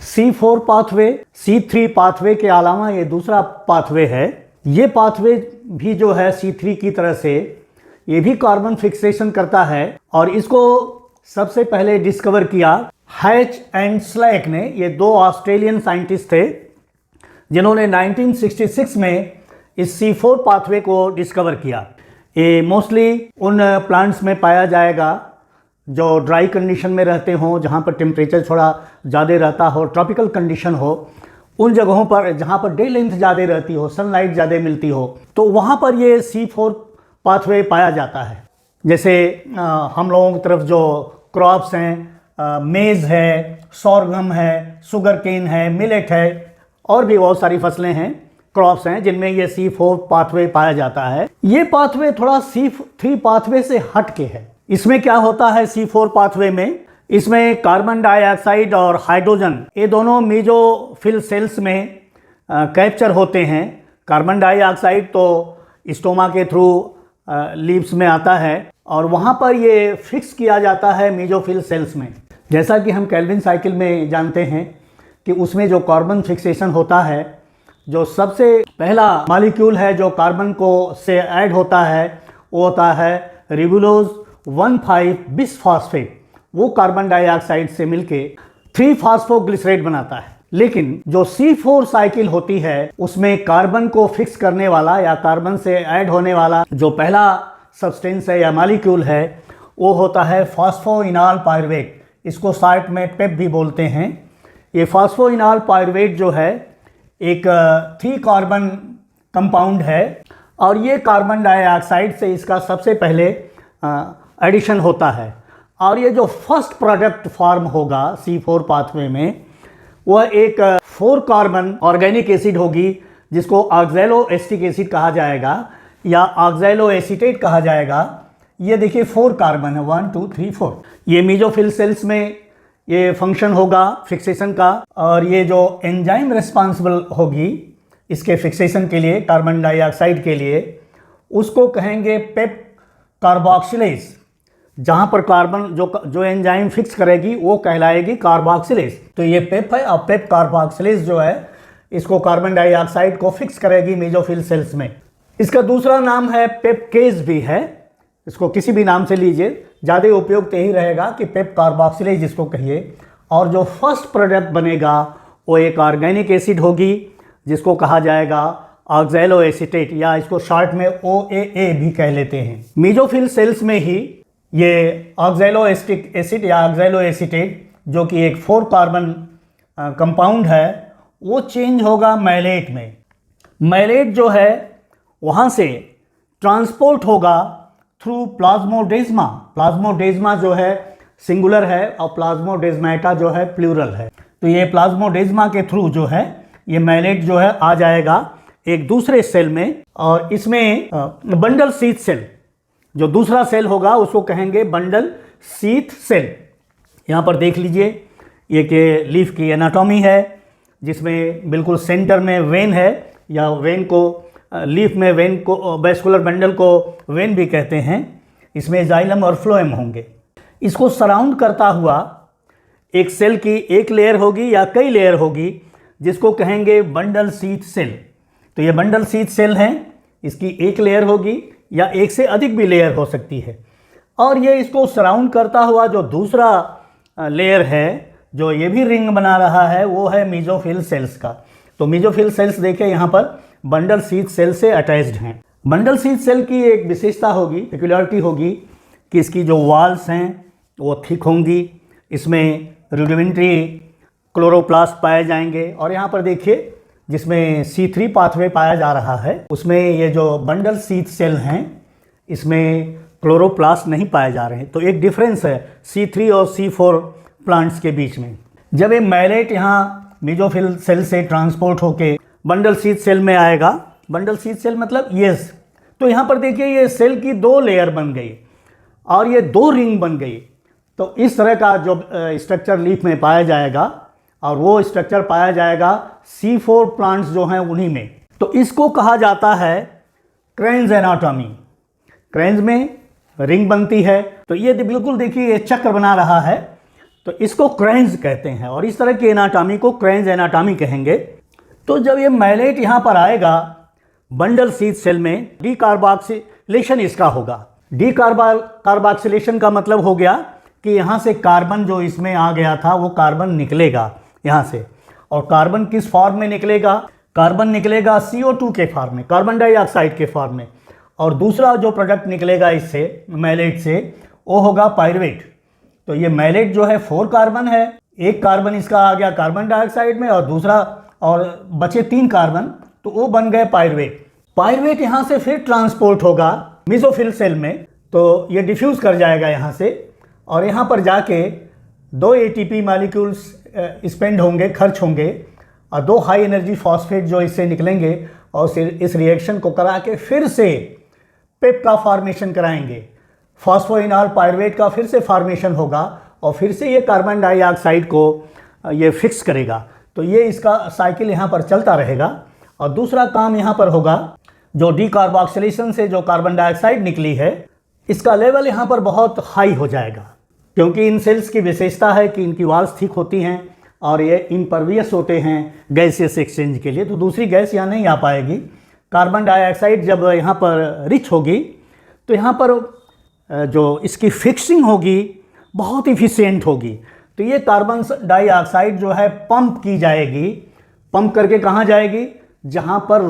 C4 pathway, C3 pathway के अलावा ये दूसरा पाथवे है। ये पाथवे भी जो है C3 की तरह से ये भी कार्बन फिक्सेशन करता है और इसको सबसे पहले डिस्कवर किया हैच एंड स्लैक ने। ये दो ऑस्ट्रेलियन साइंटिस्ट थे जिन्होंने 1966 में इस C4 पाथवे को डिस्कवर किया। ये मोस्टली उन प्लांट्स में पाया जाएगा जो ड्राई कंडीशन में रहते हों, जहाँ पर टेम्परेचर थोड़ा ज़्यादा रहता हो, ट्रॉपिकल कंडीशन हो, उन जगहों पर जहाँ पर डे लेंथ ज़्यादा रहती हो, सनलाइट ज़्यादा मिलती हो, तो वहाँ पर ये C4 पाथवे पाया जाता है। जैसे हम लोगों की तरफ जो क्रॉप्स हैं, मेज़ है, सोरगम है, शुगर केन है, मिलेट है और भी बहुत सारी फसलें हैं, क्रॉप्स हैं जिनमें ये C4 पाथवे पाया जाता है। ये पाथवे थोड़ा C3 पाथवे से हट के है। इसमें क्या होता है C4 पाथवे में, इसमें कार्बन डाइऑक्साइड और हाइड्रोजन ये दोनों मेसोफिल सेल्स में कैप्चर होते हैं। कार्बन डाइऑक्साइड तो स्टोमा के थ्रू लीव्स में आता है और वहाँ पर ये फिक्स किया जाता है मेसोफिल सेल्स में। जैसा कि हम केल्विन साइकिल में जानते हैं कि उसमें जो कार्बन फिक्सेशन होता है, जो सबसे पहला मॉलिक्यूल है जो कार्बन को से ऐड होता है वो होता है रिबुलोज 1,5 बिसफॉस्फेट। वो कार्बन डाइऑक्साइड से मिलके 3-फॉस्फोग्लिसरेट बनाता है। लेकिन जो C4 साइकिल होती है उसमें कार्बन को फिक्स करने वाला या कार्बन से ऐड होने वाला जो पहला सब्सटेंस है या मॉलिक्यूल है वो होता है फॉस्फोइनॉल पायरुवेट। इसको शॉर्ट में पेप भी बोलते हैं। ये फॉस्फोइनॉल पायरुवेट जो है एक 3 कार्बन कंपाउंड है और ये कार्बन डाइऑक्साइड से इसका सबसे पहले एडिशन होता है और ये जो फर्स्ट प्रोडक्ट फॉर्म होगा C4 पाथवे में वह एक 4 कार्बन ऑर्गेनिक एसिड होगी जिसको ऑक्सैलो एसिटिक एसिड कहा जाएगा या ऑक्सैलो एसीटेट कहा जाएगा। ये देखिए 4 कार्बन है, 1 2 3 4। ये मेसोफिल सेल्स में ये फंक्शन होगा फिक्सेशन का और ये जो एंजाइम रिस्पॉन्सिबल होगी इसके फिक्सेशन के लिए कार्बन डाइऑक्साइड के लिए उसको कहेंगे पेप कार्बोक्सिलेज। जहाँ पर कार्बन जो एंजाइम फिक्स करेगी वो कहलाएगी कार्बोक्सिलेज। तो ये पेप है और पेप कार्बोक्सिलेज जो है इसको कार्बन डाइऑक्साइड को फिक्स करेगी मेसोफिल सेल्स में। इसका दूसरा नाम है पेपकेज भी है, इसको किसी भी नाम से लीजिए, ज़्यादा उपयोग यही रहेगा कि पेप कार्बोक्सिलेज जिसको कहिए। और जो फर्स्ट प्रोडक्ट बनेगा वो एक ऑर्गेनिक एसिड होगी जिसको कहा जाएगा ऑक्सैलो एसीटेट या इसको शॉर्ट में OAA भी कह लेते हैं। मेसोफिल सेल्स में ही ये ऑक्सैलो एसिटिक एसिड या ऑक्सैलो एसीटेट जो कि एक 4 कार्बन कंपाउंड है वो चेंज होगा मैलेट में। मैलेट जो है वहाँ से ट्रांसपोर्ट होगा थ्रू प्लाज्मोडेस्मा। प्लाज्मोडेस्मा जो है सिंगुलर है और प्लाज्मोडेस्माटा जो है प्लूरल है। तो ये प्लाज्मोडेस्मा के थ्रू जो है ये मैलेट जो है आ जाएगा एक दूसरे सेल में और इसमें बंडल शीथ सेल जो दूसरा सेल होगा उसको कहेंगे बंडल शीथ सेल। यहाँ पर देख लीजिए ये कि लीफ की एनाटॉमी है जिसमें बिल्कुल सेंटर में वेन है या वेन को लीफ में वेन को वैस्कुलर बंडल को वेन भी कहते हैं। इसमें जाइलम और फ्लोएम होंगे। इसको सराउंड करता हुआ एक सेल की एक लेयर होगी या कई लेयर होगी जिसको कहेंगे बंडल शीथ सेल। तो ये बंडल शीथ सेल हैं, इसकी एक लेयर होगी या एक से अधिक भी लेयर हो सकती है और ये इसको सराउंड करता हुआ जो दूसरा लेयर है जो ये भी रिंग बना रहा है वो है मेसोफिल सेल्स का। तो मेसोफिल सेल्स देखें यहाँ पर बंडल शीथ सेल से अटैच्ड हैं। बंडल शीथ सेल की एक विशेषता होगी, पेक्युलरिटी होगी कि इसकी जो वॉल्स हैं वो थिक होंगी, इसमें रूडिमेंट्री क्लोरोप्लास्ट पाए जाएंगे और यहाँ पर देखिए जिसमें C3 पाथवे पाया जा रहा है उसमें ये जो बंडल शीथ सेल हैं इसमें क्लोरोप्लास्ट नहीं पाए जा रहे हैं। तो एक डिफरेंस है C3 और C4 प्लांट्स के बीच में। जब ये मैलेट यहाँ मेसोफिल सेल से ट्रांसपोर्ट होके बंडल शीथ सेल में आएगा, बंडल शीथ सेल मतलब येस, तो यहाँ पर देखिए ये सेल की 2 लेयर बन गई और ये 2 रिंग बन गई। तो इस तरह का जो स्ट्रक्चर लीफ में पाया जाएगा और वो स्ट्रक्चर पाया जाएगा C4 प्लांट्स जो हैं उन्हीं में। तो इसको कहा जाता है क्रेन्स एनाटॉमी। क्रेन्स में रिंग बनती है तो ये बिल्कुल देखिए ये चक्र बना रहा है तो इसको क्रेंज कहते हैं और इस तरह की एनाटॉमी को क्रेंज एनाटॉमी कहेंगे। तो जब ये मैलेट यहाँ पर आएगा बंडल शीथ सेल में, डीकार्बोक्सिलेशन इसका होगा। डीकार्बोक्सिलेशन का मतलब हो गया कि यहाँ से कार्बन जो इसमें आ गया था वो कार्बन निकलेगा यहाँ से, और कार्बन किस फॉर्म में निकलेगा? कार्बन निकलेगा CO2 के फॉर्म में, कार्बन डाइऑक्साइड के फॉर्म में, और दूसरा जो प्रोडक्ट निकलेगा इससे मैलेट से वो होगा पायरुवेट। तो ये मैलेट जो है 4 कार्बन है, एक कार्बन इसका आ गया कार्बन डाइऑक्साइड में और दूसरा और बचे 3 कार्बन, तो वो बन गए पायरुवेट। पायरुवेट यहाँ से फिर ट्रांसपोर्ट होगा मेसोफिल सेल में, तो ये डिफ्यूज़ कर जाएगा यहाँ से और यहाँ पर जाके 2 ATP मॉलिक्यूल्स स्पेंड होंगे, खर्च होंगे, और 2 हाई एनर्जी फॉस्फेट जो इससे निकलेंगे और इस रिएक्शन को करा के फिर से पेप का फॉर्मेशन कराएंगे। फॉस्फोइनॉल पायरुवेट का फिर से फॉर्मेशन होगा और फिर से ये कार्बन डाइऑक्साइड को ये फिक्स करेगा। तो ये इसका साइकिल यहाँ पर चलता रहेगा। और दूसरा काम यहाँ पर होगा, जो डीकार्बोक्सिलेशन से जो कार्बन डाइऑक्साइड निकली है इसका लेवल यहाँ पर बहुत हाई हो जाएगा, क्योंकि इन सेल्स की विशेषता है कि इनकी वॉल्स थिक होती हैं और ये इम्परवियस होते हैं गैसियस एक्सचेंज के लिए, तो दूसरी गैस यहाँ नहीं आ पाएगी। कार्बन डाइऑक्साइड जब यहाँ पर रिच होगी तो यहाँ पर जो इसकी फिक्सिंग होगी बहुत इफ़िशिएंट होगी। तो ये कार्बन डाइऑक्साइड जो है पंप की जाएगी, पंप करके कहाँ जाएगी? जहाँ पर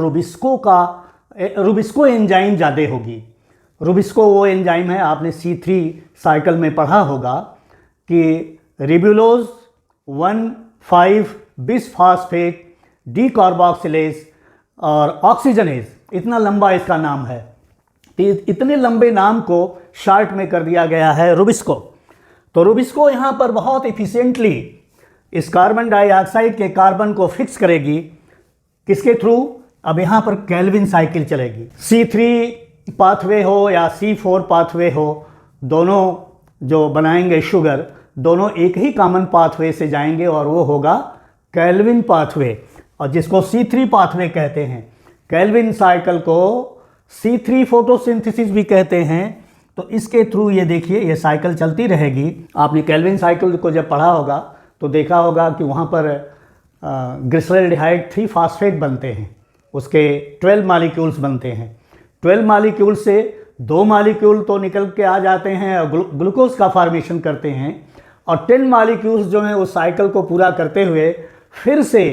रुबिस्को एंजाइम ज़्यादा होगी। रुबिस्को वो एंजाइम है, आपने C3 साइकिल में पढ़ा होगा कि रिब्यूलोज 1,5 बिसफॉस्फेट डीकार्बोक्सिलेज और ऑक्सीजनेज, इतना लंबा इसका नाम है। तो इतने लंबे नाम को शॉर्ट में कर दिया गया है रुबिस्को। तो रुबिस्को यहाँ पर बहुत इफ़िशिएंटली इस कार्बन डाइऑक्साइड के कार्बन को फिक्स करेगी। किसके थ्रू? अब यहाँ पर केल्विन साइकिल चलेगी। C3 पाथवे हो या C4 पाथवे हो, दोनों जो बनाएंगे शुगर, दोनों एक ही कॉमन पाथवे से जाएंगे और वो होगा केल्विन पाथवे, और जिसको C3 पाथवे कहते हैं। केल्विन साइकिल को C3 फोटोसिंथेसिस भी कहते हैं। तो इसके थ्रू ये देखिए ये साइकिल चलती रहेगी। आपने केल्विन साइकिल को जब पढ़ा होगा तो देखा होगा कि वहाँ पर ग्लिसरॉल्डिहाइड 3 फास्फेट बनते हैं, उसके 12 मॉलिक्यूल्स बनते हैं। 12 मॉलिक्यूल से 2 मॉलिक्यूल तो निकल के आ जाते हैं और ग्लूकोज का फॉर्मेशन करते हैं, और 10 मॉलिक्यूल्स जो हैं उस साइकिल को पूरा करते हुए फिर से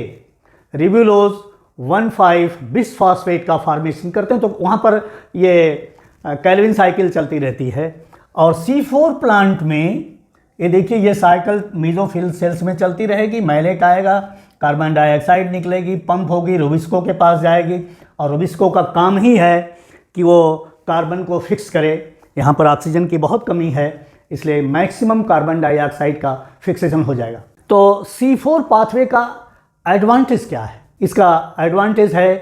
रिब्यूलोज 1,5 बिसफॉस्फेट का फॉर्मेशन करते हैं। तो वहाँ पर ये केल्विन साइकिल चलती रहती है। और C4 प्लांट में ये देखिए ये साइकिल मेसोफिल सेल्स में चलती रहेगी। मैलेट आएगा, कार्बन डाइऑक्साइड निकलेगी, पंप होगी, रुबिस्को के पास जाएगी, और रुबिस्को का काम ही है कि वो कार्बन को फिक्स करे। यहाँ पर ऑक्सीजन की बहुत कमी है, इसलिए मैक्सिमम कार्बन डाइऑक्साइड का फिक्सेशन हो जाएगा। तो C4 पाथवे का एडवांटेज क्या है? इसका एडवांटेज है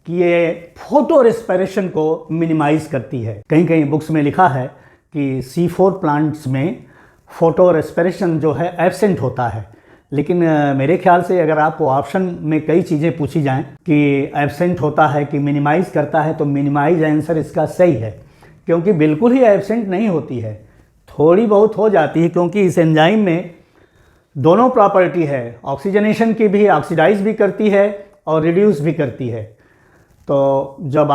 कि ये फोटो रेस्पिरेशन को मिनिमाइज करती है। कहीं कहीं बुक्स में लिखा है कि C4 प्लांट्स में फोटो रेस्पिरेशन जो है एब्सेंट होता है, लेकिन मेरे ख्याल से अगर आपको ऑप्शन में कई चीज़ें पूछी जाएं कि एब्सेंट होता है कि मिनिमाइज करता है, तो मिनिमाइज आंसर इसका सही है, क्योंकि बिल्कुल ही एब्सेंट नहीं होती है, थोड़ी बहुत हो जाती है, क्योंकि इस एंजाइम में दोनों प्रॉपर्टी है, ऑक्सीजनेशन की भी, ऑक्सीडाइज भी करती है और रिड्यूस भी करती है। तो जब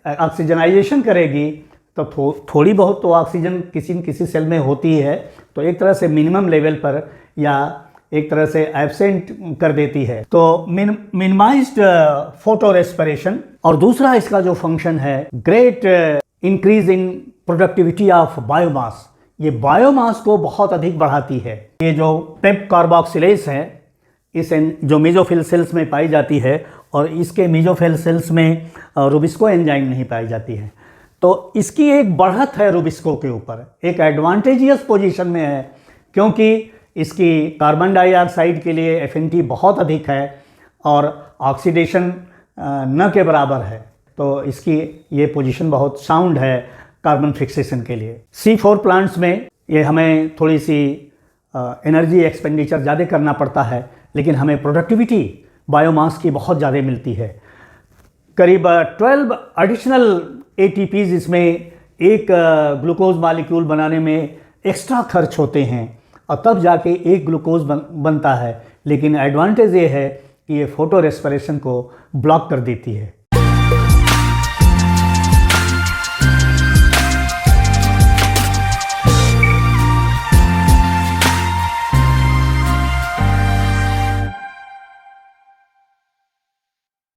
ऑक्सीजनाइजेशन करेगी तो थोड़ी बहुत तो ऑक्सीजन किसी न किसी सेल में होती है, तो एक तरह से मिनिमम लेवल पर या एक तरह से एब्सेंट कर देती है। तो मिनिमाइज्ड फोटो रेस्पिरेशन। और दूसरा इसका जो फंक्शन है, great increase in productivity of biomass, ये बायोमास को बहुत अधिक बढ़ाती है। ये जो पेप कार्बोक्सिलेज है, इस जो मेसोफिल सेल्स में पाई जाती है, और इसके मेसोफिल सेल्स में रुबिस्को एंजाइम नहीं पाई जाती है, तो इसकी एक बढ़त है रुबिस्को के ऊपर, एक एडवांटेजियस पोजीशन में है, क्योंकि इसकी कार्बन डाइऑक्साइड के लिए एफिनिटी बहुत अधिक है और ऑक्सीडेशन न के बराबर है। तो इसकी ये पोजीशन बहुत साउंड है कार्बन फिक्सेशन के लिए। C4 प्लांट्स में ये हमें थोड़ी सी एनर्जी एक्सपेंडिचर ज़्यादा करना पड़ता है, लेकिन हमें प्रोडक्टिविटी बायोमास की बहुत ज़्यादा मिलती है। करीब 12 एडिशनल ATPs इसमें एक ग्लूकोज मॉलिक्यूल बनाने में एक्स्ट्रा खर्च होते हैं, और तब जाके एक ग्लूकोज बनता है। लेकिन एडवांटेज ये है कि ये फोटो रेस्पिरेशन को ब्लॉक कर देती है।